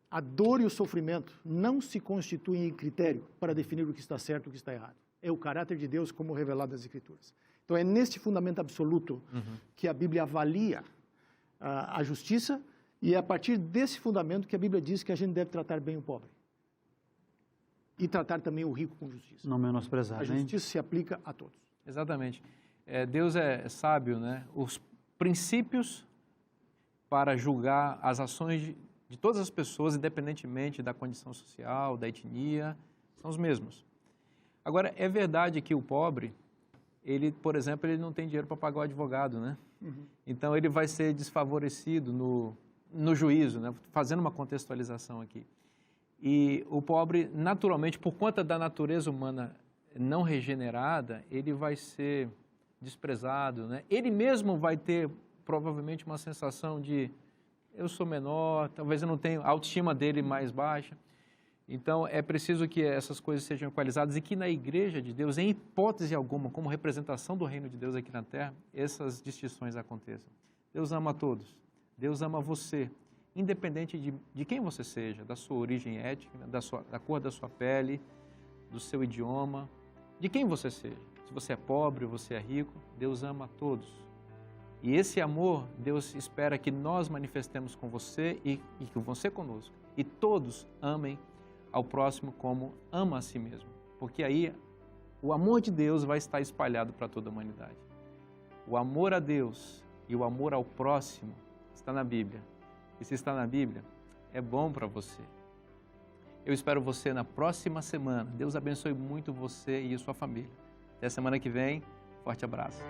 [SPEAKER 4] A dor e o sofrimento não se constituem em critério para definir o que está certo e o que está errado. É o caráter de Deus como revelado nas Escrituras. Então é neste fundamento absoluto que a Bíblia avalia a justiça E é a partir desse fundamento que a Bíblia diz que a gente deve tratar bem o pobre. E tratar também o rico com justiça.
[SPEAKER 3] Não menosprezar,
[SPEAKER 4] A
[SPEAKER 3] né?
[SPEAKER 4] justiça se aplica a todos.
[SPEAKER 1] Exatamente. Deus é sábio, né? Os princípios para julgar as ações de todas as pessoas, independentemente da condição social, da etnia, são os mesmos. Agora, é verdade que o pobre, ele, por exemplo, ele não tem dinheiro para pagar o advogado, né? Então, ele vai ser desfavorecido no juízo, né? Fazendo uma contextualização aqui. E o pobre, naturalmente, por conta da natureza humana não regenerada, ele vai ser desprezado, né? Ele mesmo vai ter, provavelmente, uma sensação de eu sou menor, talvez eu não tenha a autoestima dele mais baixa. Então, é preciso que essas coisas sejam equalizadas e que na Igreja de Deus, em hipótese alguma, como representação do reino de Deus aqui na Terra, essas distinções aconteçam. Deus ama a todos. Deus ama você, independente de quem você seja, da sua origem étnica, da cor da sua pele, do seu idioma, de quem você seja. Se você é pobre, você é rico, Deus ama a todos. E esse amor, Deus espera que nós manifestemos com você e que você conosco. E todos amem ao próximo como ama a si mesmo. Porque aí o amor de Deus vai estar espalhado para toda a humanidade. O amor a Deus e o amor ao próximo está na Bíblia. E se está na Bíblia, é bom para você. Eu espero você na próxima semana. Deus abençoe muito você e a sua família. Até semana que vem. Forte abraço.